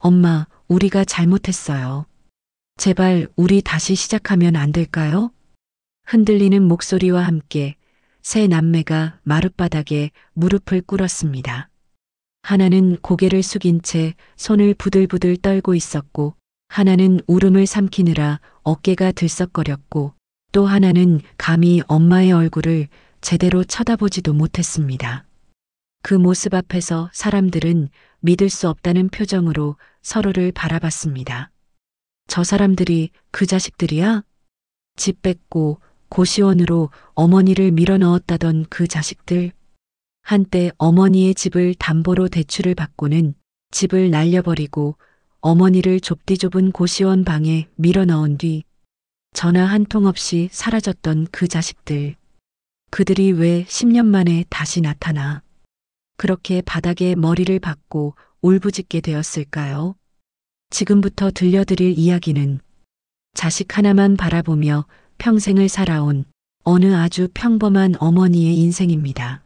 엄마, 우리가 잘못했어요. 제발 우리 다시 시작하면 안 될까요? 흔들리는 목소리와 함께 세 남매가 마룻바닥에 무릎을 꿇었습니다. 하나는 고개를 숙인 채 손을 부들부들 떨고 있었고, 하나는 울음을 삼키느라 어깨가 들썩거렸고, 또 하나는 감히 엄마의 얼굴을 제대로 쳐다보지도 못했습니다. 그 모습 앞에서 사람들은 믿을 수 없다는 표정으로 서로를 바라봤습니다. 저 사람들이 그 자식들이야? 집 뺏고 고시원으로 어머니를 밀어넣었다던 그 자식들. 한때 어머니의 집을 담보로 대출을 받고는 집을 날려버리고 어머니를 좁디 좁은 고시원 방에 밀어넣은 뒤 전화 한 통 없이 사라졌던 그 자식들. 그들이 왜 10년 만에 다시 나타나 그렇게 바닥에 머리를 박고 울부짖게 되었을까요? 지금부터 들려드릴 이야기는 자식 하나만 바라보며 평생을 살아온 어느 아주 평범한 어머니의 인생입니다.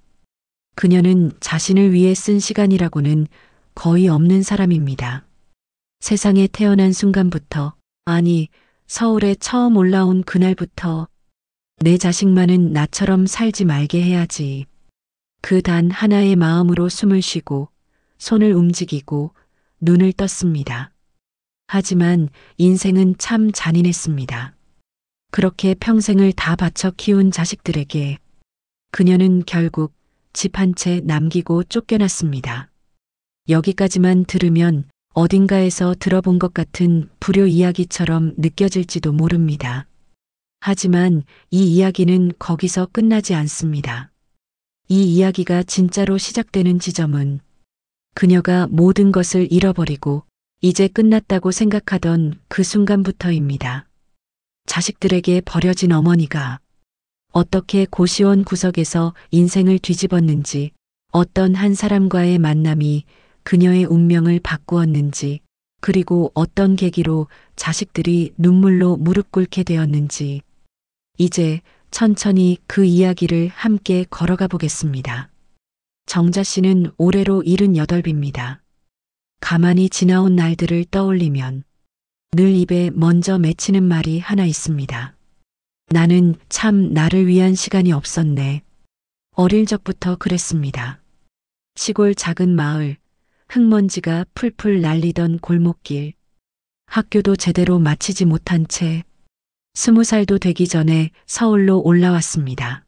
그녀는 자신을 위해 쓴 시간이라고는 거의 없는 사람입니다. 세상에 태어난 순간부터, 아니, 서울에 처음 올라온 그날부터 내 자식만은 나처럼 살지 말게 해야지. 그 단 하나의 마음으로 숨을 쉬고 손을 움직이고 눈을 떴습니다. 하지만 인생은 참 잔인했습니다. 그렇게 평생을 다 바쳐 키운 자식들에게 그녀는 결국 집 한 채 남기고 쫓겨났습니다. 여기까지만 들으면 어딘가에서 들어본 것 같은 불효 이야기처럼 느껴질지도 모릅니다. 하지만 이 이야기는 거기서 끝나지 않습니다. 이 이야기가 진짜로 시작되는 지점은 그녀가 모든 것을 잃어버리고 이제 끝났다고 생각하던 그 순간부터입니다. 자식들에게 버려진 어머니가 어떻게 고시원 구석에서 인생을 뒤집었는지, 어떤 한 사람과의 만남이 그녀의 운명을 바꾸었는지, 그리고 어떤 계기로 자식들이 눈물로 무릎 꿇게 되었는지, 이제 천천히 그 이야기를 함께 걸어가 보겠습니다. 정자 씨는 올해로 78입니다. 가만히 지나온 날들을 떠올리면 늘 입에 먼저 맺히는 말이 하나 있습니다. 나는 참 나를 위한 시간이 없었네. 어릴 적부터 그랬습니다. 시골 작은 마을, 흙먼지가 풀풀 날리던 골목길, 학교도 제대로 마치지 못한 채 20살도 되기 전에 서울로 올라왔습니다.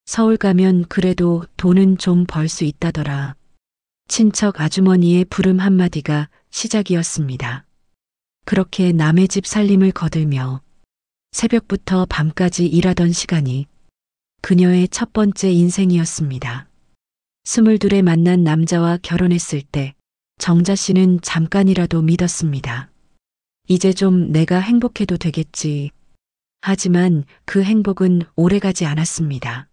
서울 가면 그래도 돈은 좀 벌 수 있다더라. 친척 아주머니의 부름 한마디가 시작이었습니다. 그렇게 남의 집 살림을 거들며 새벽부터 밤까지 일하던 시간이 그녀의 첫 번째 인생이었습니다. 22에 만난 남자와 결혼했을 때 정자 씨는 잠깐이라도 믿었습니다. 이제 좀 내가 행복해도 되겠지. 하지만 그 행복은 오래가지 않았습니다.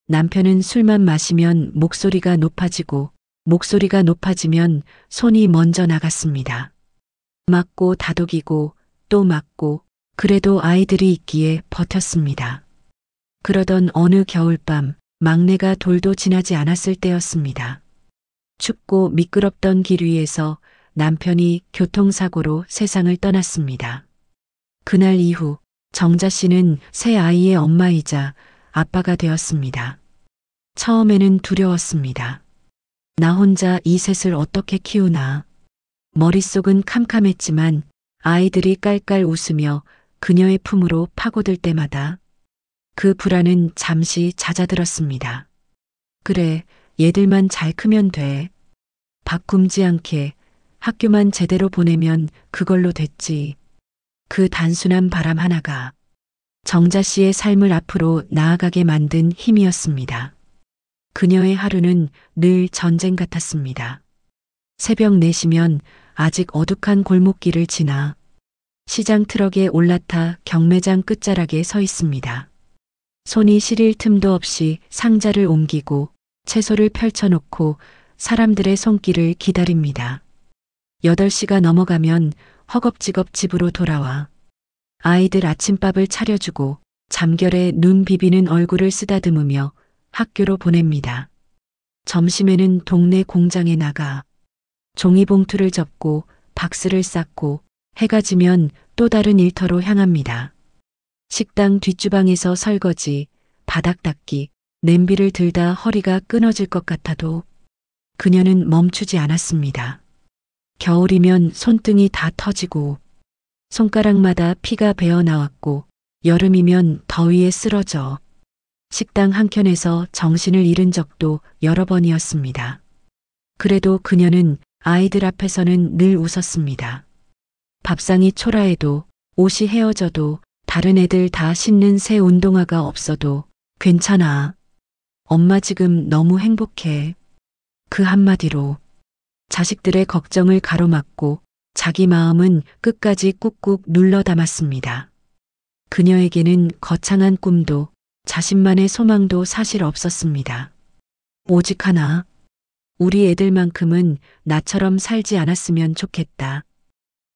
남편은 술만 마시면 목소리가 높아지고 목소리가 높아지면 손이 먼저 나갔습니다. 맞고 다독이고 또 맞고 그래도 아이들이 있기에 버텼습니다. 그러던 어느 겨울밤 막내가 돌도 지나지 않았을 때였습니다. 춥고 미끄럽던 길 위에서 남편이 교통사고로 세상을 떠났습니다. 그날 이후 정자 씨는 새 아이의 엄마이자 아빠가 되었습니다. 처음에는 두려웠습니다. 나 혼자 이 셋을 어떻게 키우나. 머릿속은 캄캄했지만 아이들이 깔깔 웃으며 그녀의 품으로 파고들 때마다 그 불안은 잠시 잦아들었습니다. 그래, 얘들만 잘 크면 돼. 밥 굶지 않게 학교만 제대로 보내면 그걸로 됐지. 그 단순한 바람 하나가 정자 씨의 삶을 앞으로 나아가게 만든 힘이었습니다. 그녀의 하루는 늘 전쟁 같았습니다. 새벽 4시면 아직 어둑한 골목길을 지나 시장 트럭에 올라타 경매장 끝자락에 서 있습니다. 손이 시릴 틈도 없이 상자를 옮기고 채소를 펼쳐놓고 사람들의 손길을 기다립니다. 8시가 넘어가면 허겁지겁 집으로 돌아와 아이들 아침밥을 차려주고 잠결에 눈 비비는 얼굴을 쓰다듬으며 학교로 보냅니다. 점심에는 동네 공장에 나가 종이봉투를 접고 박스를 쌓고 해가 지면 또 다른 일터로 향합니다. 식당 뒷주방에서 설거지, 바닥 닦기, 냄비를 들다 허리가 끊어질 것 같아도 그녀는 멈추지 않았습니다. 겨울이면 손등이 다 터지고 손가락마다 피가 배어 나왔고 여름이면 더위에 쓰러져 식당 한켠에서 정신을 잃은 적도 여러 번이었습니다. 그래도 그녀는 아이들 앞에서는 늘 웃었습니다. 밥상이 초라해도 옷이 헤어져도 다른 애들 다 신는 새 운동화가 없어도 괜찮아. 엄마 지금 너무 행복해. 그 한마디로 자식들의 걱정을 가로막고 자기 마음은 끝까지 꾹꾹 눌러 담았습니다. 그녀에게는 거창한 꿈도 자신만의 소망도 사실 없었습니다. 오직 하나, 우리 애들만큼은 나처럼 살지 않았으면 좋겠다.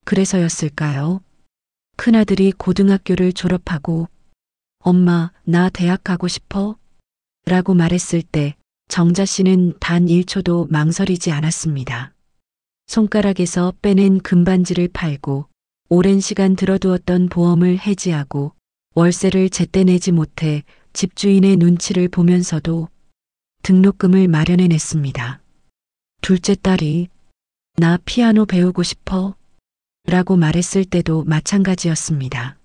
그래서였을까요? 큰아들이 고등학교를 졸업하고 엄마, 나 대학 가고 싶어? 라고 말했을 때 정자 씨는 단 1초도 망설이지 않았습니다. 손가락에서 빼낸 금반지를 팔고 오랜 시간 들어두었던 보험을 해지하고 월세를 제때 내지 못해 집주인의 눈치를 보면서도 등록금을 마련해냈습니다. 둘째 딸이 나 피아노 배우고 싶어? 라고 말했을 때도 마찬가지였습니다.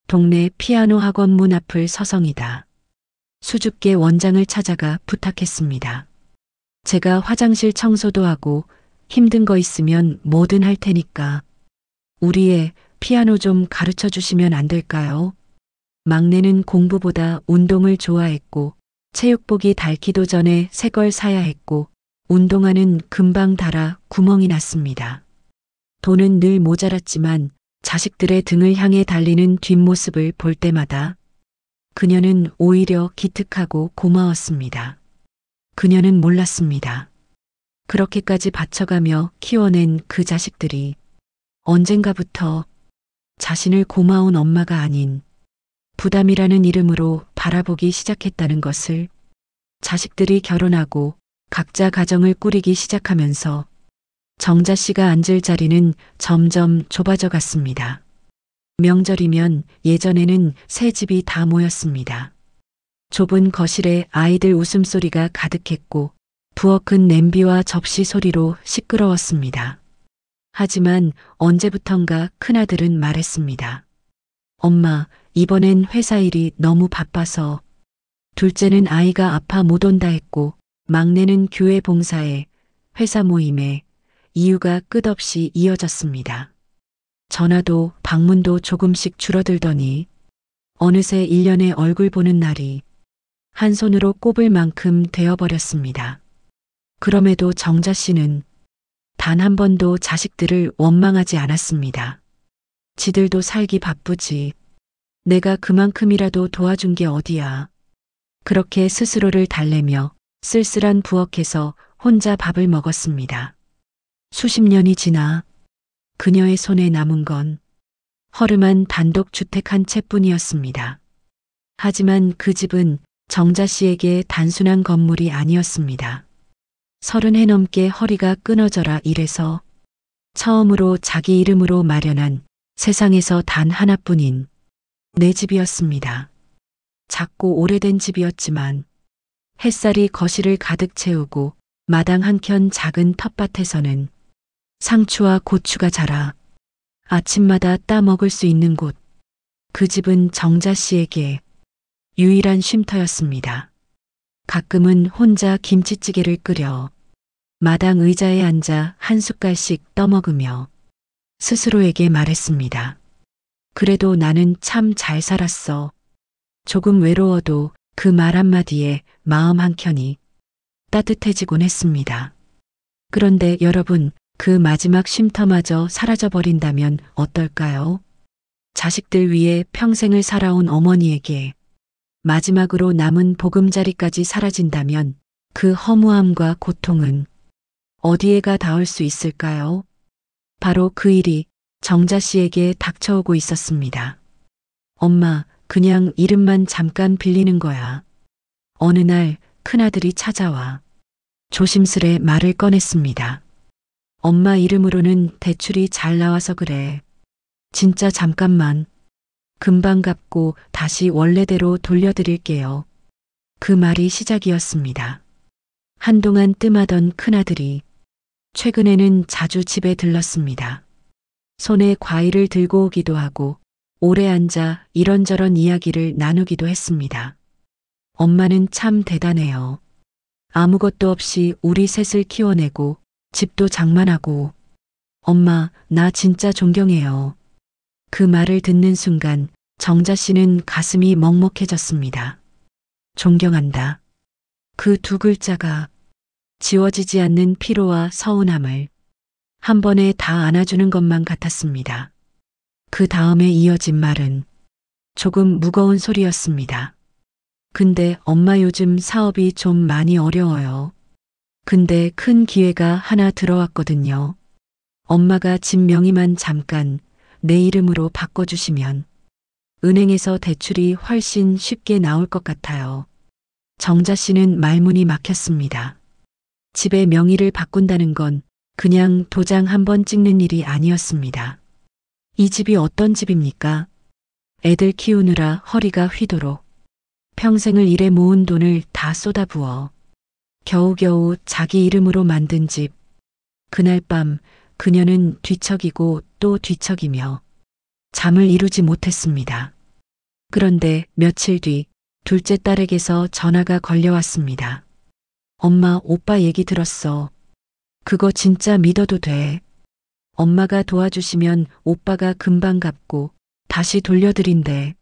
동네 피아노 학원 문 앞을 서성이다. 수줍게 원장을 찾아가 부탁했습니다. 제가 화장실 청소도 하고 힘든 거 있으면 뭐든 할 테니까 우리 애 피아노 좀 가르쳐 주시면 안 될까요? 막내는 공부보다 운동을 좋아했고 체육복이 닳기도 전에 새 걸 사야 했고 운동화는 금방 닳아 구멍이 났습니다. 돈은 늘 모자랐지만 자식들의 등을 향해 달리는 뒷모습을 볼 때마다 그녀는 오히려 기특하고 고마웠습니다. 그녀는 몰랐습니다. 그렇게까지 바쳐가며 키워낸 그 자식들이 언젠가부터 자신을 고마운 엄마가 아닌 부담이라는 이름으로 바라보기 시작했다는 것을, 자식들이 결혼하고 각자 가정을 꾸리기 시작하면서 정자 씨가 앉을 자리는 점점 좁아져 갔습니다. 명절이면 예전에는 새 집이 다 모였습니다. 좁은 거실에 아이들 웃음소리가 가득했고 부엌은 냄비와 접시 소리로 시끄러웠습니다. 하지만 언제부턴가 큰아들은 말했습니다. 엄마, 이번엔 회사 일이 너무 바빠서. 둘째는 아이가 아파 못 온다 했고 막내는 교회 봉사에, 회사 모임에, 이유가 끝없이 이어졌습니다. 전화도 방문도 조금씩 줄어들더니 어느새 1년에 얼굴 보는 날이 한 손으로 꼽을 만큼 되어버렸습니다. 그럼에도 정자 씨는 단 한 번도 자식들을 원망하지 않았습니다. 지들도 살기 바쁘지. 내가 그만큼이라도 도와준 게 어디야. 그렇게 스스로를 달래며 쓸쓸한 부엌에서 혼자 밥을 먹었습니다. 수십 년이 지나 그녀의 손에 남은 건 허름한 단독주택 한 채뿐이었습니다. 하지만 그 집은 정자 씨에게 단순한 건물이 아니었습니다. 30해 넘게 허리가 끊어져라 일해서 처음으로 자기 이름으로 마련한 세상에서 단 하나뿐인 내 집이었습니다. 작고 오래된 집이었지만 햇살이 거실을 가득 채우고 마당 한켠 작은 텃밭에서는 상추와 고추가 자라 아침마다 따 먹을 수 있는 곳, 그 집은 정자 씨에게 유일한 쉼터였습니다. 가끔은 혼자 김치찌개를 끓여 마당 의자에 앉아 한 숟갈씩 떠먹으며 스스로에게 말했습니다. 그래도 나는 참 잘 살았어. 조금 외로워도 그 말 한마디에 마음 한켠이 따뜻해지곤 했습니다. 그런데 여러분, 그 마지막 쉼터마저 사라져버린다면 어떨까요? 자식들 위해 평생을 살아온 어머니에게 마지막으로 남은 보금자리까지 사라진다면 그 허무함과 고통은 어디에가 닿을 수 있을까요? 바로 그 일이 정자 씨에게 닥쳐오고 있었습니다. 엄마, 그냥 이름만 잠깐 빌리는 거야. 어느 날 큰아들이 찾아와 조심스레 말을 꺼냈습니다. 엄마 이름으로는 대출이 잘 나와서 그래. 진짜 잠깐만. 금방 갚고 다시 원래대로 돌려드릴게요. 그 말이 시작이었습니다. 한동안 뜸하던 큰아들이 최근에는 자주 집에 들렀습니다. 손에 과일을 들고 오기도 하고 오래 앉아 이런저런 이야기를 나누기도 했습니다. 엄마는 참 대단해요. 아무것도 없이 우리 셋을 키워내고 집도 장만하고. 엄마, 나 진짜 존경해요. 그 말을 듣는 순간 정자 씨는 가슴이 먹먹해졌습니다. 존경한다. 그 두 글자가 지워지지 않는 피로와 서운함을 한 번에 다 안아주는 것만 같았습니다. 그 다음에 이어진 말은 조금 무거운 소리였습니다. 근데 엄마 요즘 사업이 좀 많이 어려워요. 근데 큰 기회가 하나 들어왔거든요. 엄마가 집 명의만 잠깐 내 이름으로 바꿔주시면 은행에서 대출이 훨씬 쉽게 나올 것 같아요. 정자 씨는 말문이 막혔습니다. 집의 명의를 바꾼다는 건 그냥 도장 한 번 찍는 일이 아니었습니다. 이 집이 어떤 집입니까? 애들 키우느라 허리가 휘도록 평생을 일해 모은 돈을 다 쏟아부어 겨우겨우 자기 이름으로 만든 집. 그날 밤 그녀는 뒤척이고 또 뒤척이며 잠을 이루지 못했습니다. 그런데 며칠 뒤 둘째 딸에게서 전화가 걸려왔습니다. 엄마, 오빠 얘기 들었어. 그거 진짜 믿어도 돼. 엄마가 도와주시면 오빠가 금방 갚고 다시 돌려드린대.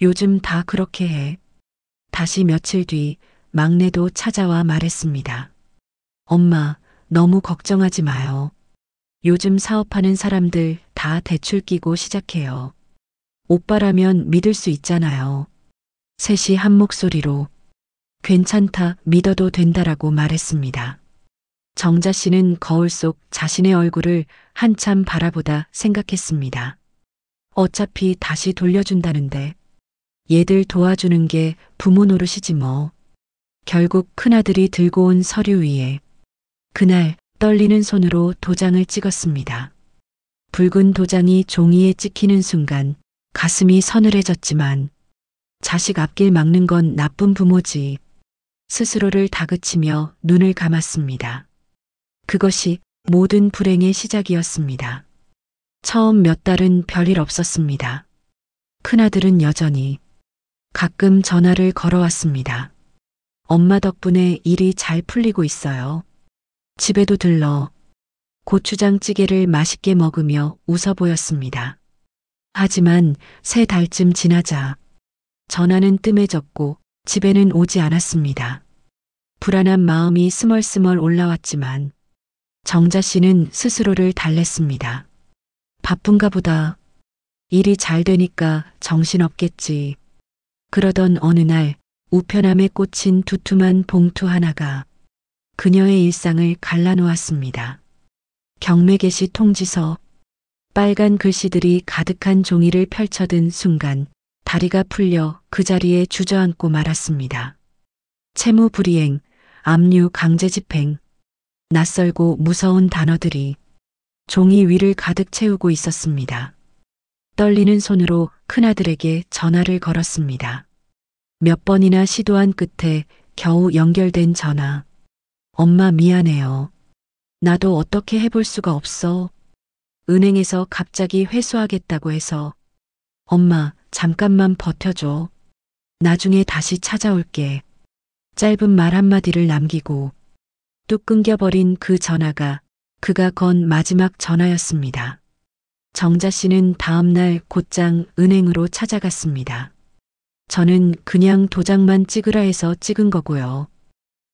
요즘 다 그렇게 해. 다시 며칠 뒤 막내도 찾아와 말했습니다. 엄마, 너무 걱정하지 마요. 요즘 사업하는 사람들 다 대출 끼고 시작해요. 오빠라면 믿을 수 있잖아요. 셋이 한 목소리로 괜찮다, 믿어도 된다라고 말했습니다. 정자 씨는 거울 속 자신의 얼굴을 한참 바라보다 생각했습니다. 어차피 다시 돌려준다는데 얘들 도와주는 게 부모 노릇이지 뭐. 결국 큰아들이 들고 온 서류 위에 그날 떨리는 손으로 도장을 찍었습니다. 붉은 도장이 종이에 찍히는 순간 가슴이 서늘해졌지만 자식 앞길 막는 건 나쁜 부모지. 스스로를 다그치며 눈을 감았습니다. 그것이 모든 불행의 시작이었습니다. 처음 몇 달은 별일 없었습니다. 큰아들은 여전히 가끔 전화를 걸어왔습니다. 엄마 덕분에 일이 잘 풀리고 있어요. 집에도 들러 고추장찌개를 맛있게 먹으며 웃어 보였습니다. 하지만 3달쯤 지나자 전화는 뜸해졌고 집에는 오지 않았습니다. 불안한 마음이 스멀스멀 올라왔지만 정자 씨는 스스로를 달랬습니다. 바쁜가 보다. 일이 잘 되니까 정신없겠지. 그러던 어느 날 우편함에 꽂힌 두툼한 봉투 하나가 그녀의 일상을 갈라놓았습니다. 경매 개시 통지서. 빨간 글씨들이 가득한 종이를 펼쳐든 순간 다리가 풀려 그 자리에 주저앉고 말았습니다. 채무 불이행, 압류 강제 집행, 낯설고 무서운 단어들이 종이 위를 가득 채우고 있었습니다. 떨리는 손으로 큰아들에게 전화를 걸었습니다. 몇 번이나 시도한 끝에 겨우 연결된 전화. 엄마 미안해요. 나도 어떻게 해볼 수가 없어. 은행에서 갑자기 회수하겠다고 해서. 엄마, 잠깐만 버텨줘. 나중에 다시 찾아올게. 짧은 말 한마디를 남기고 뚝 끊겨버린 그 전화가 그가 건 마지막 전화였습니다. 정자 씨는 다음날 곧장 은행으로 찾아갔습니다. 저는 그냥 도장만 찍으라 해서 찍은 거고요.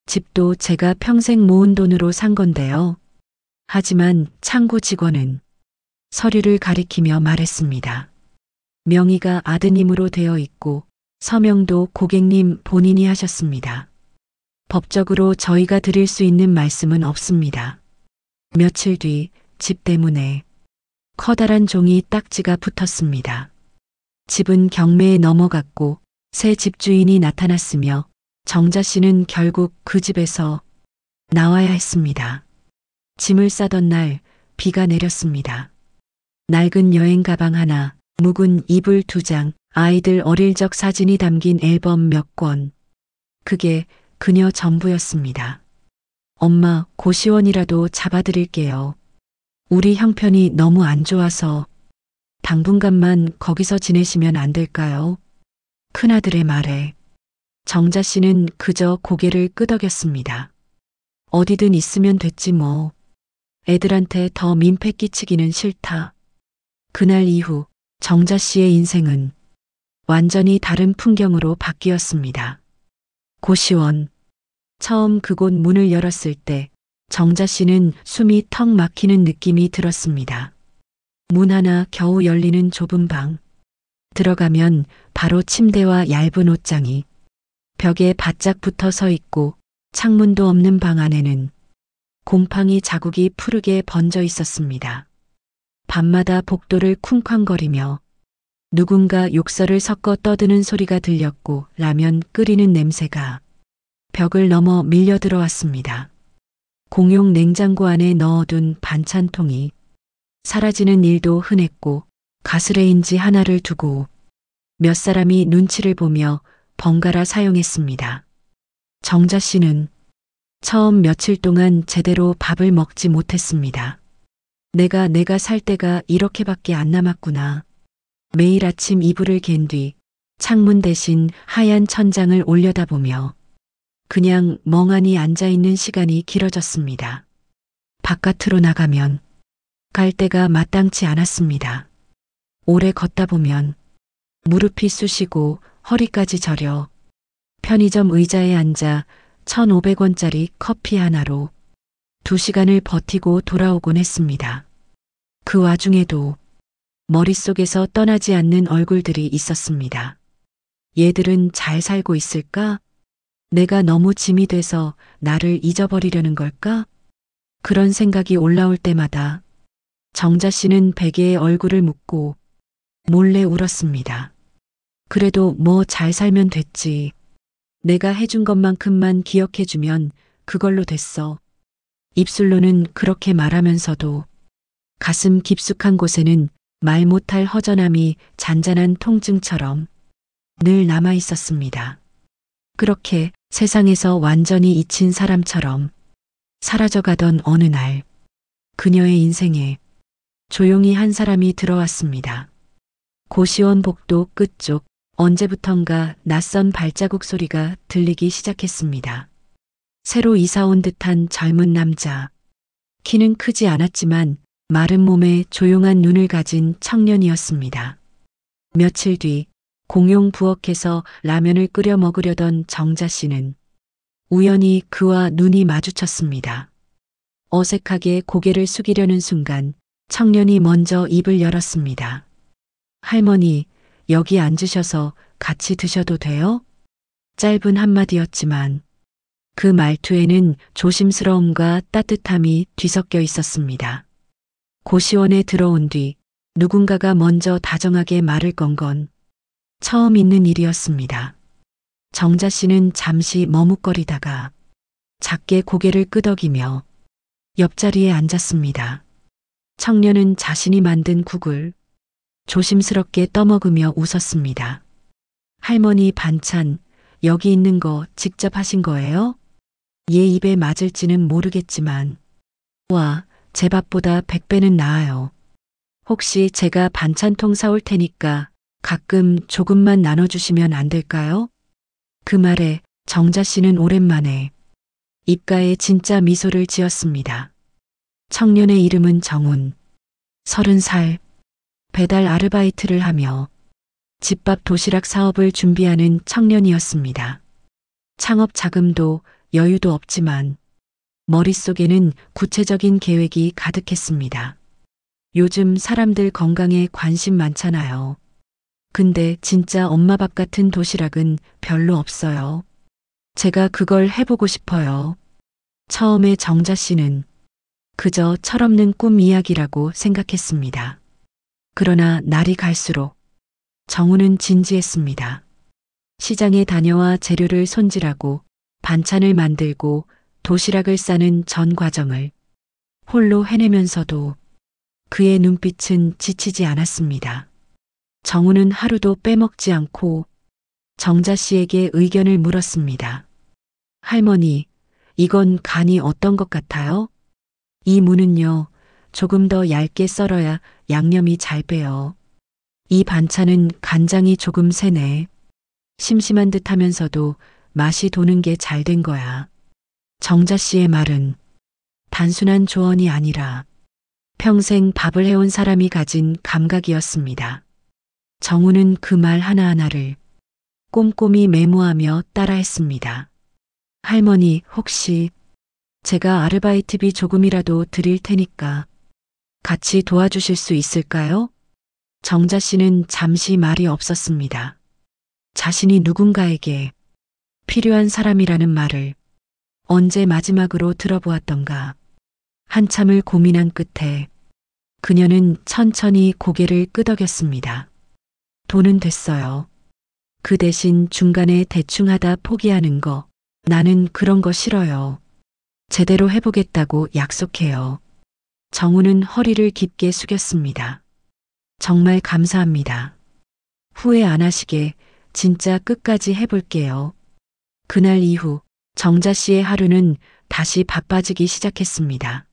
집도 제가 평생 모은 돈으로 산 건데요. 하지만 창구 직원은 서류를 가리키며 말했습니다. 명의가 아드님으로 되어 있고 서명도 고객님 본인이 하셨습니다. 법적으로 저희가 드릴 수 있는 말씀은 없습니다. 며칠 뒤 집 대문에 커다란 종이 딱지가 붙었습니다. 집은 경매에 넘어갔고 새 집주인이 나타났으며 정자 씨는 결국 그 집에서 나와야 했습니다. 짐을 싸던 날 비가 내렸습니다. 낡은 여행 가방 하나, 묵은 이불 2장, 아이들 어릴 적 사진이 담긴 앨범 몇 권. 그게 그녀 전부였습니다. 엄마, 고시원이라도 잡아드릴게요. 우리 형편이 너무 안 좋아서 당분간만 거기서 지내시면 안 될까요? 큰아들의 말에 정자 씨는 그저 고개를 끄덕였습니다. 어디든 있으면 됐지 뭐. 애들한테 더 민폐 끼치기는 싫다. 그날 이후 정자 씨의 인생은 완전히 다른 풍경으로 바뀌었습니다. 고시원. 처음 그곳 문을 열었을 때 정자 씨는 숨이 턱 막히는 느낌이 들었습니다. 문 하나 겨우 열리는 좁은 방. 들어가면 바로 침대와 얇은 옷장이 벽에 바짝 붙어 서 있고 창문도 없는 방 안에는 곰팡이 자국이 푸르게 번져 있었습니다. 밤마다 복도를 쿵쾅거리며 누군가 욕설을 섞어 떠드는 소리가 들렸고 라면 끓이는 냄새가 벽을 넘어 밀려 들어왔습니다. 공용 냉장고 안에 넣어둔 반찬통이 사라지는 일도 흔했고 가스레인지 하나를 두고 몇 사람이 눈치를 보며 번갈아 사용했습니다. 정자 씨는 처음 며칠 동안 제대로 밥을 먹지 못했습니다. 내가 살 때가 이렇게밖에 안 남았구나. 매일 아침 이불을 갠 뒤 창문 대신 하얀 천장을 올려다보며 그냥 멍하니 앉아있는 시간이 길어졌습니다. 바깥으로 나가면 갈 데가 마땅치 않았습니다. 오래 걷다 보면 무릎이 쑤시고 허리까지 저려 편의점 의자에 앉아 1,500원짜리 커피 하나로 2시간을 버티고 돌아오곤 했습니다. 그 와중에도 머릿속에서 떠나지 않는 얼굴들이 있었습니다. 얘들은 잘 살고 있을까? 내가 너무 짐이 돼서 나를 잊어버리려는 걸까? 그런 생각이 올라올 때마다 정자 씨는 베개에 얼굴을 묻고 몰래 울었습니다. 그래도 뭐 잘 살면 됐지. 내가 해준 것만큼만 기억해주면 그걸로 됐어. 입술로는 그렇게 말하면서도 가슴 깊숙한 곳에는 말 못할 허전함이 잔잔한 통증처럼 늘 남아 있었습니다. 그렇게 세상에서 완전히 잊힌 사람처럼 사라져가던 어느 날 그녀의 인생에 조용히 한 사람이 들어왔습니다. 고시원 복도 끝쪽 언제부턴가 낯선 발자국 소리가 들리기 시작했습니다. 새로 이사 온 듯한 젊은 남자. 키는 크지 않았지만 마른 몸에 조용한 눈을 가진 청년이었습니다. 며칠 뒤 공용 부엌에서 라면을 끓여 먹으려던 정자 씨는 우연히 그와 눈이 마주쳤습니다. 어색하게 고개를 숙이려는 순간 청년이 먼저 입을 열었습니다. 할머니, 여기 앉으셔서 같이 드셔도 돼요? 짧은 한마디였지만 그 말투에는 조심스러움과 따뜻함이 뒤섞여 있었습니다. 고시원에 들어온 뒤 누군가가 먼저 다정하게 말을 건 건 처음 있는 일이었습니다. 정자 씨는 잠시 머뭇거리다가 작게 고개를 끄덕이며 옆자리에 앉았습니다. 청년은 자신이 만든 국을 조심스럽게 떠먹으며 웃었습니다. 할머니 반찬 여기 있는 거 직접 하신 거예요? 얘 입에 맞을지는 모르겠지만 와, 제 밥보다 100배는 나아요. 혹시 제가 반찬통 사올 테니까 가끔 조금만 나눠주시면 안 될까요? 그 말에 정자 씨는 오랜만에 입가에 진짜 미소를 지었습니다. 청년의 이름은 정훈. 30살. 배달 아르바이트를 하며 집밥 도시락 사업을 준비하는 청년이었습니다. 창업 자금도 여유도 없지만 머릿속에는 구체적인 계획이 가득했습니다. 요즘 사람들 건강에 관심 많잖아요. 근데 진짜 엄마 밥 같은 도시락은 별로 없어요. 제가 그걸 해보고 싶어요. 처음에 정자 씨는 그저 철없는 꿈 이야기라고 생각했습니다. 그러나 날이 갈수록 정우는 진지했습니다. 시장에 다녀와 재료를 손질하고 반찬을 만들고 도시락을 싸는 전 과정을 홀로 해내면서도 그의 눈빛은 지치지 않았습니다. 정우는 하루도 빼먹지 않고 정자 씨에게 의견을 물었습니다. 할머니, 이건 간이 어떤 것 같아요? 이 무는요, 조금 더 얇게 썰어야 양념이 잘 배요. 이 반찬은 간장이 조금 세네. 심심한 듯 하면서도 맛이 도는 게 잘 된 거야. 정자 씨의 말은 단순한 조언이 아니라 평생 밥을 해온 사람이 가진 감각이었습니다. 정우는 그 말 하나하나를 꼼꼼히 메모하며 따라했습니다. 할머니, 혹시 제가 아르바이트비 조금이라도 드릴 테니까 같이 도와주실 수 있을까요? 정자 씨는 잠시 말이 없었습니다. 자신이 누군가에게 필요한 사람이라는 말을 언제 마지막으로 들어보았던가. 한참을 고민한 끝에 그녀는 천천히 고개를 끄덕였습니다. 돈은 됐어요. 그 대신 중간에 대충 하다 포기하는 거, 나는 그런 거 싫어요. 제대로 해보겠다고 약속해요. 정우는 허리를 깊게 숙였습니다. 정말 감사합니다. 후회 안 하시게 진짜 끝까지 해볼게요. 그날 이후 정자 씨의 하루는 다시 바빠지기 시작했습니다.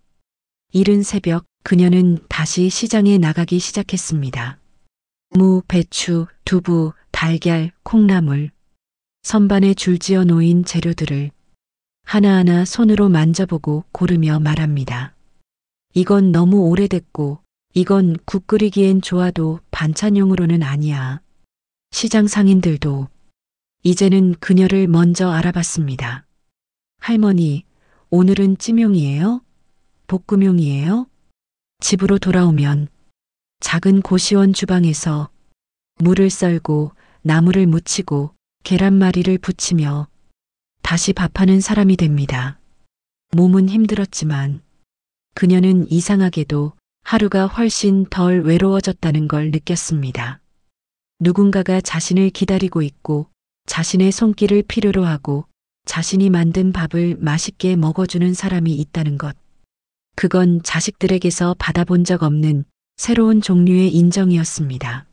이른 새벽 그녀는 다시 시장에 나가기 시작했습니다. 무, 배추, 두부, 달걀, 콩나물, 선반에 줄지어 놓인 재료들을 하나하나 손으로 만져보고 고르며 말합니다. 이건 너무 오래됐고 이건 국 끓이기엔 좋아도 반찬용으로는 아니야. 시장 상인들도 이제는 그녀를 먼저 알아봤습니다. 할머니, 오늘은 찜용이에요? 볶음용이에요? 집으로 돌아오면 작은 고시원 주방에서 물을 썰고 나물을 무치고 계란말이를 부치며 다시 밥하는 사람이 됩니다. 몸은 힘들었지만 그녀는 이상하게도 하루가 훨씬 덜 외로워졌다는 걸 느꼈습니다. 누군가가 자신을 기다리고 있고 자신의 손길을 필요로 하고 자신이 만든 밥을 맛있게 먹어주는 사람이 있다는 것. 그건 자식들에게서 받아본 적 없는 새로운 종류의 인정이었습니다.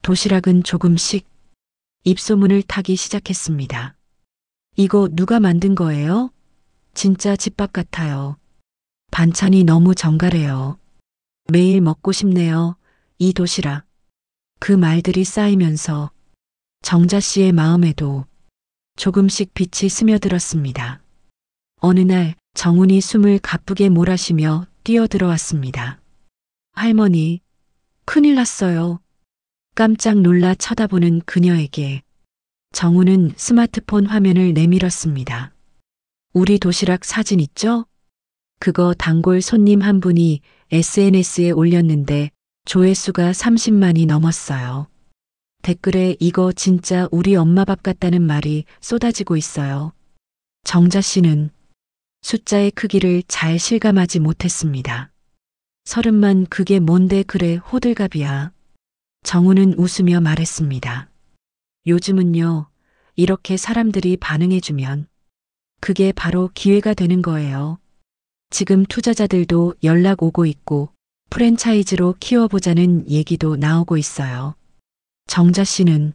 도시락은 조금씩 입소문을 타기 시작했습니다. 이거 누가 만든 거예요? 진짜 집밥 같아요. 반찬이 너무 정갈해요. 매일 먹고 싶네요. 이 도시락. 그 말들이 쌓이면서 정자 씨의 마음에도 조금씩 빛이 스며들었습니다. 어느 날 정훈이 숨을 가쁘게 몰아쉬며 뛰어들어왔습니다. 할머니, 큰일 났어요. 깜짝 놀라 쳐다보는 그녀에게 정훈은 스마트폰 화면을 내밀었습니다. 우리 도시락 사진 있죠? 그거 단골 손님 한 분이 SNS에 올렸는데 조회수가 30만이 넘었어요. 댓글에 이거 진짜 우리 엄마 밥 같다는 말이 쏟아지고 있어요. 정자 씨는 숫자의 크기를 잘 실감하지 못했습니다. 30만 그게 뭔데 그래 호들갑이야. 정우는 웃으며 말했습니다. 요즘은요, 이렇게 사람들이 반응해주면 그게 바로 기회가 되는 거예요. 지금 투자자들도 연락 오고 있고 프랜차이즈로 키워보자는 얘기도 나오고 있어요. 정자 씨는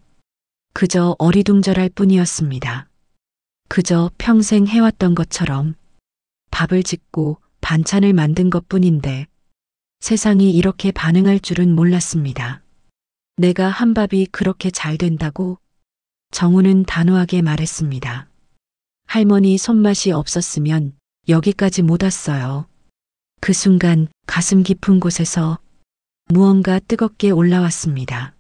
그저 어리둥절할 뿐이었습니다. 그저 평생 해왔던 것처럼 밥을 짓고 반찬을 만든 것뿐인데 세상이 이렇게 반응할 줄은 몰랐습니다. 내가 한 밥이 그렇게 잘 된다고? 정우는 단호하게 말했습니다. 할머니 손맛이 없었으면 여기까지 못 왔어요. 그 순간 가슴 깊은 곳에서 무언가 뜨겁게 올라왔습니다.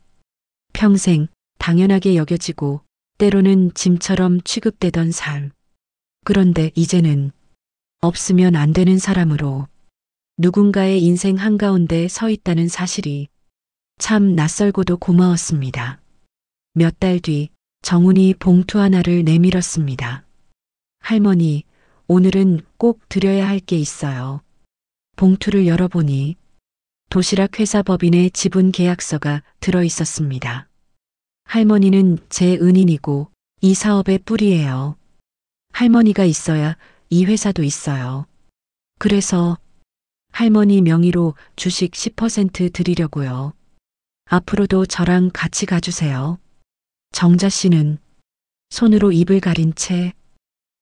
평생 당연하게 여겨지고 때로는 짐처럼 취급되던 삶. 그런데 이제는 없으면 안 되는 사람으로 누군가의 인생 한가운데 서 있다는 사실이 참 낯설고도 고마웠습니다. 몇 달 뒤 정훈이 봉투 하나를 내밀었습니다. 할머니, 오늘은 꼭 드려야 할 게 있어요. 봉투를 열어보니 도시락 회사 법인의 지분 계약서가 들어 있었습니다. 할머니는 제 은인이고 이 사업의 뿌리예요. 할머니가 있어야 이 회사도 있어요. 그래서 할머니 명의로 주식 10% 드리려고요. 앞으로도 저랑 같이 가주세요. 정자 씨는 손으로 입을 가린 채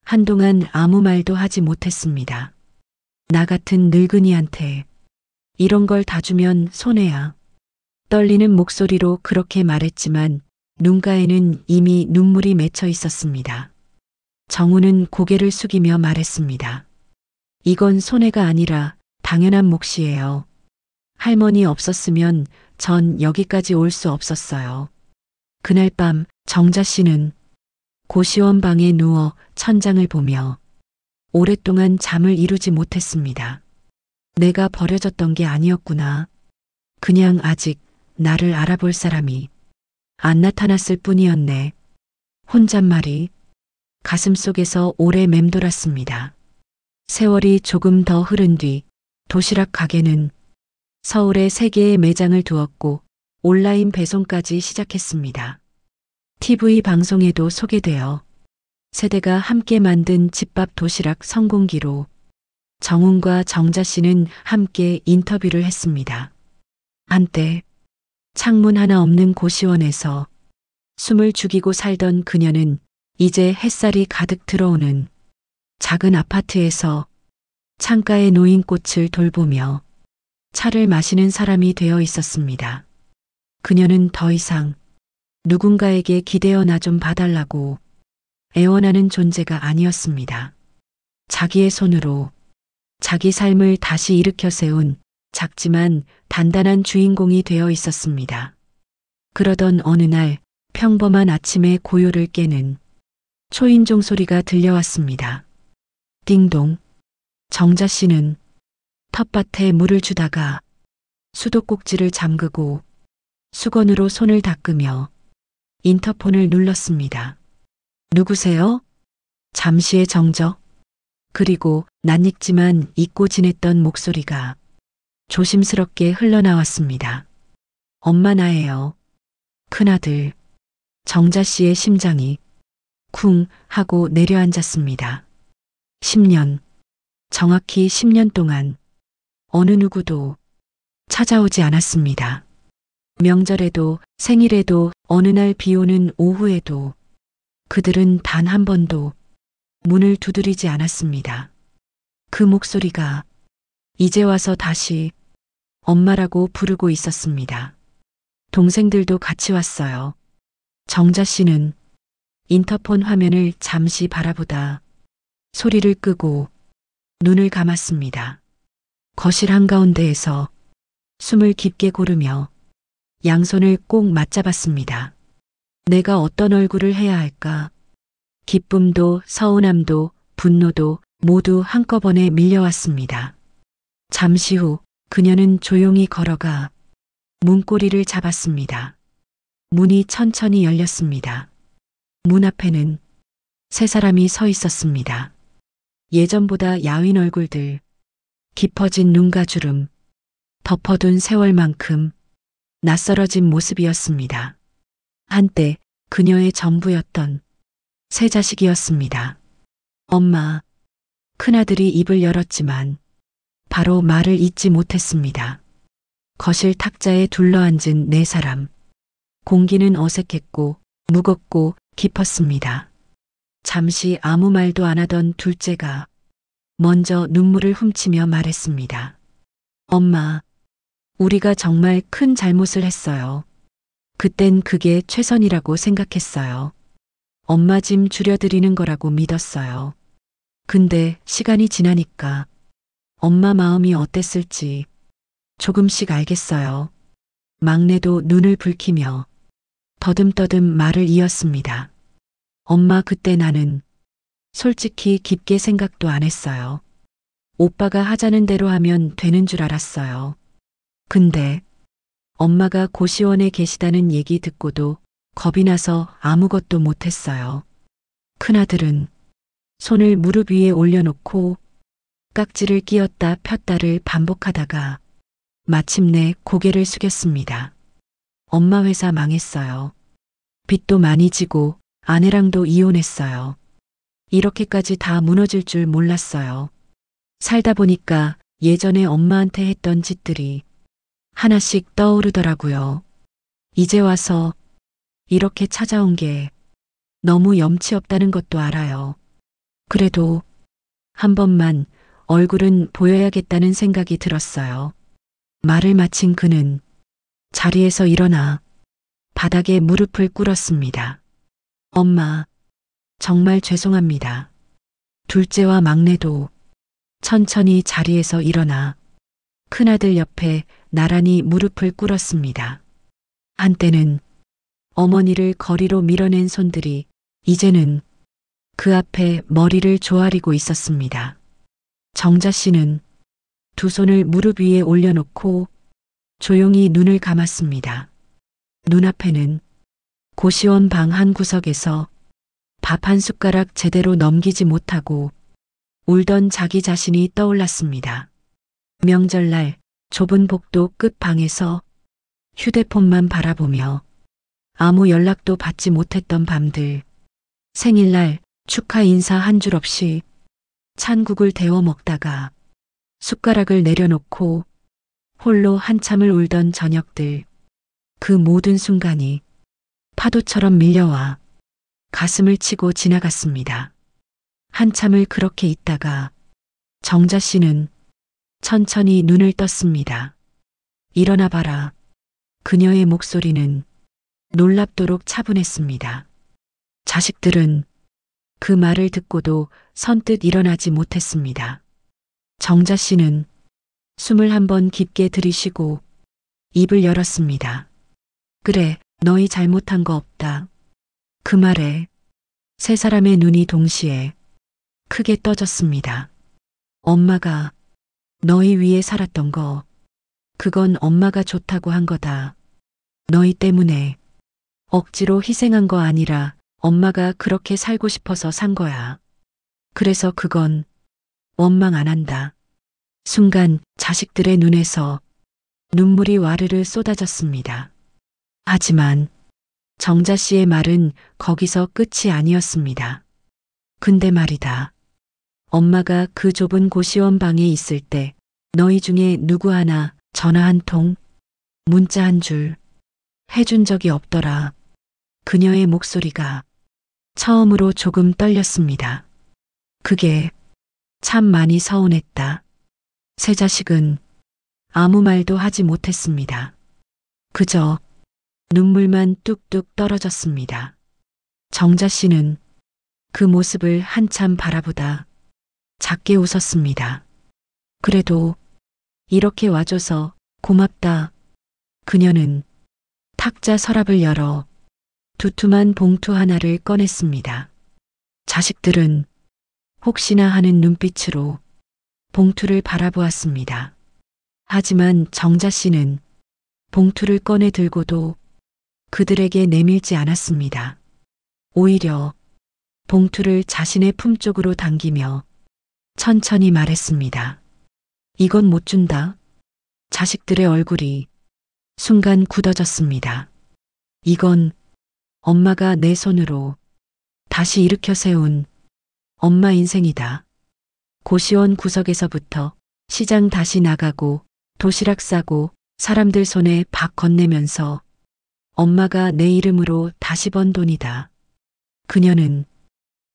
한동안 아무 말도 하지 못했습니다. 나 같은 늙은이한테 이런 걸 다 주면 손해야. 떨리는 목소리로 그렇게 말했지만 눈가에는 이미 눈물이 맺혀 있었습니다. 정우는 고개를 숙이며 말했습니다. 이건 손해가 아니라 당연한 몫이에요. 할머니 없었으면 전 여기까지 올 수 없었어요. 그날 밤 정자 씨는 고시원 방에 누워 천장을 보며 오랫동안 잠을 이루지 못했습니다. 내가 버려졌던 게 아니었구나. 그냥 아직 나를 알아볼 사람이 안 나타났을 뿐이었네. 혼잣말이 가슴속에서 오래 맴돌았습니다. 세월이 조금 더 흐른 뒤 도시락 가게는 서울에 3개의 매장을 두었고 온라인 배송까지 시작했습니다. TV 방송에도 소개되어 세대가 함께 만든 집밥 도시락 성공기로 정훈과 정자 씨는 함께 인터뷰를 했습니다. 한때 창문 하나 없는 고시원에서 숨을 죽이고 살던 그녀는 이제 햇살이 가득 들어오는 작은 아파트에서 창가에 놓인 꽃을 돌보며 차를 마시는 사람이 되어 있었습니다. 그녀는 더 이상 누군가에게 기대어 나 좀 봐달라고 애원하는 존재가 아니었습니다. 자기의 손으로 자기 삶을 다시 일으켜 세운 작지만 단단한 주인공이 되어 있었습니다. 그러던 어느 날 평범한 아침의 고요를 깨는 초인종 소리가 들려왔습니다. 띵동. 정자 씨는 텃밭에 물을 주다가 수도꼭지를 잠그고 수건으로 손을 닦으며 인터폰을 눌렀습니다. 누구세요? 잠시의 정적. 그리고 낯익지만 잊고 지냈던 목소리가 조심스럽게 흘러나왔습니다. 엄마 나예요. 큰아들. 정자 씨의 심장이 쿵 하고 내려앉았습니다. 10년. 정확히 10년 동안 어느 누구도 찾아오지 않았습니다. 명절에도 생일에도 어느 날 비오는 오후에도 그들은 단 한 번도 문을 두드리지 않았습니다. 그 목소리가 이제 와서 다시 엄마라고 부르고 있었습니다. 동생들도 같이 왔어요. 정자 씨는 인터폰 화면을 잠시 바라보다 소리를 끄고 눈을 감았습니다. 거실 한가운데에서 숨을 깊게 고르며 양손을 꼭 맞잡았습니다. 내가 어떤 얼굴을 해야 할까? 기쁨도 서운함도 분노도 모두 한꺼번에 밀려왔습니다. 잠시 후 그녀는 조용히 걸어가 문고리를 잡았습니다. 문이 천천히 열렸습니다. 문 앞에는 세 사람이 서 있었습니다. 예전보다 야윈 얼굴들, 깊어진 눈가주름, 덮어둔 세월만큼 낯설어진 모습이었습니다. 한때 그녀의 전부였던 세 자식이었습니다. 엄마. 큰아들이 입을 열었지만 바로 말을 잇지 못했습니다. 거실 탁자에 둘러앉은 네 사람. 공기는 어색했고 무겁고 깊었습니다. 잠시 아무 말도 안 하던 둘째가 먼저 눈물을 훔치며 말했습니다. 엄마, 우리가 정말 큰 잘못을 했어요. 그땐 그게 최선이라고 생각했어요. 엄마 짐 줄여드리는 거라고 믿었어요. 근데 시간이 지나니까 엄마 마음이 어땠을지 조금씩 알겠어요. 막내도 눈을 붉히며 더듬더듬 말을 이었습니다. 엄마, 그때 나는 솔직히 깊게 생각도 안 했어요. 오빠가 하자는 대로 하면 되는 줄 알았어요. 근데 엄마가 고시원에 계시다는 얘기 듣고도 겁이 나서 아무것도 못했어요. 큰아들은 손을 무릎 위에 올려놓고 깍지를 끼었다 폈다를 반복하다가 마침내 고개를 숙였습니다. 엄마 회사 망했어요. 빚도 많이 지고 아내랑도 이혼했어요. 이렇게까지 다 무너질 줄 몰랐어요. 살다 보니까 예전에 엄마한테 했던 짓들이 하나씩 떠오르더라고요. 이제 와서 이렇게 찾아온 게 너무 염치 없다는 것도 알아요. 그래도 한 번만 얼굴은 보여야겠다는 생각이 들었어요. 말을 마친 그는 자리에서 일어나 바닥에 무릎을 꿇었습니다. 엄마, 정말 죄송합니다. 둘째와 막내도 천천히 자리에서 일어나 큰아들 옆에 나란히 무릎을 꿇었습니다. 한때는 어머니를 거리로 밀어낸 손들이 이제는 그 앞에 머리를 조아리고 있었습니다. 정자 씨는 두 손을 무릎 위에 올려놓고 조용히 눈을 감았습니다. 눈앞에는 고시원 방 한 구석에서 밥 한 숟가락 제대로 넘기지 못하고 울던 자기 자신이 떠올랐습니다. 명절날 좁은 복도 끝 방에서 휴대폰만 바라보며 아무 연락도 받지 못했던 밤들, 생일날 축하 인사 한 줄 없이 찬국을 데워 먹다가 숟가락을 내려놓고 홀로 한참을 울던 저녁들, 그 모든 순간이 파도처럼 밀려와 가슴을 치고 지나갔습니다. 한참을 그렇게 있다가 정자 씨는 천천히 눈을 떴습니다. 일어나 봐라. 그녀의 목소리는 놀랍도록 차분했습니다. 자식들은 그 말을 듣고도 선뜻 일어나지 못했습니다. 정자 씨는 숨을 한번 깊게 들이쉬고 입을 열었습니다. 그래, 너희 잘못한 거 없다. 그 말에 세 사람의 눈이 동시에 크게 떠졌습니다. 엄마가 너희 위해 살았던 거, 그건 엄마가 좋다고 한 거다. 너희 때문에 억지로 희생한 거 아니라 엄마가 그렇게 살고 싶어서 산 거야. 그래서 그건 원망 안 한다. 순간 자식들의 눈에서 눈물이 와르르 쏟아졌습니다. 하지만 정자 씨의 말은 거기서 끝이 아니었습니다. 근데 말이다. 엄마가 그 좁은 고시원 방에 있을 때 너희 중에 누구 하나 전화 한 통, 문자 한 줄 해준 적이 없더라. 그녀의 목소리가 처음으로 조금 떨렸습니다. 그게 참 많이 서운했다. 세 자식은 아무 말도 하지 못했습니다. 그저 눈물만 뚝뚝 떨어졌습니다. 정자 씨는 그 모습을 한참 바라보다 작게 웃었습니다. 그래도 이렇게 와줘서 고맙다. 그녀는 탁자 서랍을 열어 두툼한 봉투 하나를 꺼냈습니다. 자식들은 혹시나 하는 눈빛으로 봉투를 바라보았습니다. 하지만 정자 씨는 봉투를 꺼내 들고도 그들에게 내밀지 않았습니다. 오히려 봉투를 자신의 품 쪽으로 당기며 천천히 말했습니다. 이건 못 준다. 자식들의 얼굴이 순간 굳어졌습니다. 이건 엄마가 내 손으로 다시 일으켜 세운 엄마 인생이다. 고시원 구석에서부터 시장 다시 나가고 도시락 싸고 사람들 손에 밥 건네면서 엄마가 내 이름으로 다시 번 돈이다. 그녀는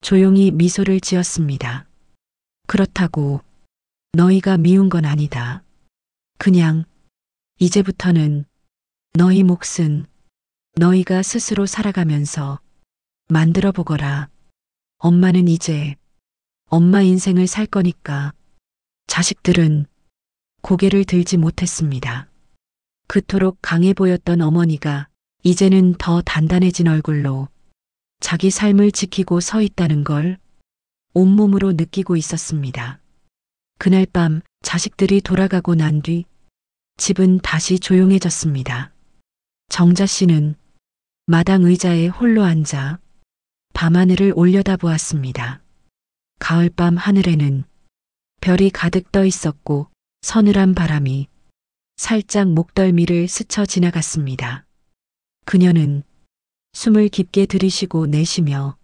조용히 미소를 지었습니다. 그렇다고 너희가 미운 건 아니다. 그냥 이제부터는 너희 몫은 너희가 스스로 살아가면서 만들어 보거라. 엄마는 이제 엄마 인생을 살 거니까. 자식들은 고개를 들지 못했습니다. 그토록 강해 보였던 어머니가 이제는 더 단단해진 얼굴로 자기 삶을 지키고 서 있다는 걸 온몸으로 느끼고 있었습니다. 그날 밤 자식들이 돌아가고 난 뒤 집은 다시 조용해졌습니다. 정자 씨는 마당 의자에 홀로 앉아 밤하늘을 올려다보았습니다. 가을밤 하늘에는 별이 가득 떠 있었고 서늘한 바람이 살짝 목덜미를 스쳐 지나갔습니다. 그녀는 숨을 깊게 들이쉬고 내쉬며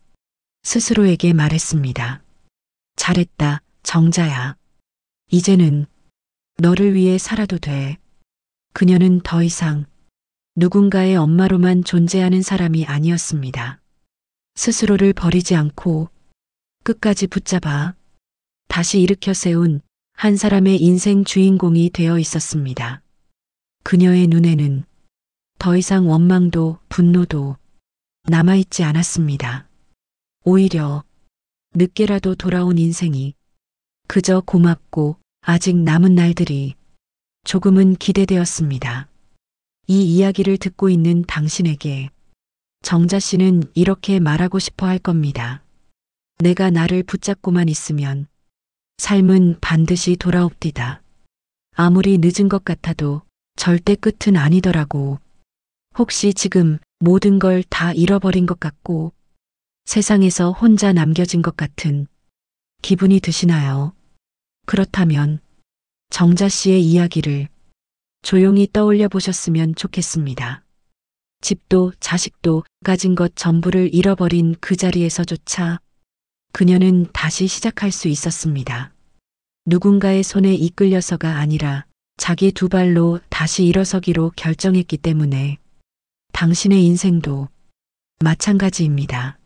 스스로에게 말했습니다. 잘했다, 정자야. 이제는 너를 위해 살아도 돼. 그녀는 더 이상 누군가의 엄마로만 존재하는 사람이 아니었습니다. 스스로를 버리지 않고 끝까지 붙잡아 다시 일으켜 세운 한 사람의 인생 주인공이 되어 있었습니다. 그녀의 눈에는 더 이상 원망도 분노도 남아있지 않았습니다. 오히려 늦게라도 돌아온 인생이 그저 고맙고 아직 남은 날들이 조금은 기대되었습니다. 이 이야기를 듣고 있는 당신에게 정자 씨는 이렇게 말하고 싶어 할 겁니다. 내가 나를 붙잡고만 있으면 삶은 반드시 돌아옵디다. 아무리 늦은 것 같아도 절대 끝은 아니더라고. 혹시 지금 모든 걸 다 잃어버린 것 같고 세상에서 혼자 남겨진 것 같은 기분이 드시나요? 그렇다면 정자 씨의 이야기를 조용히 떠올려 보셨으면 좋겠습니다. 집도 자식도 가진 것 전부를 잃어버린 그 자리에서조차 그녀는 다시 시작할 수 있었습니다. 누군가의 손에 이끌려서가 아니라 자기 두 발로 다시 일어서기로 결정했기 때문에 당신의 인생도 마찬가지입니다.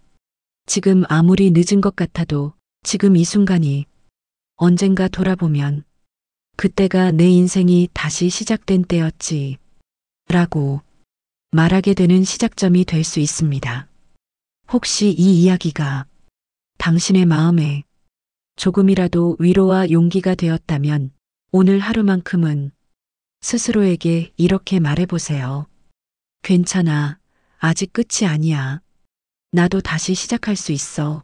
지금 아무리 늦은 것 같아도 지금 이 순간이 언젠가 돌아보면 그때가 내 인생이 다시 시작된 때였지 라고 말하게 되는 시작점이 될 수 있습니다. 혹시 이 이야기가 당신의 마음에 조금이라도 위로와 용기가 되었다면 오늘 하루만큼은 스스로에게 이렇게 말해보세요. 괜찮아. 아직 끝이 아니야. 나도 다시 시작할 수 있어.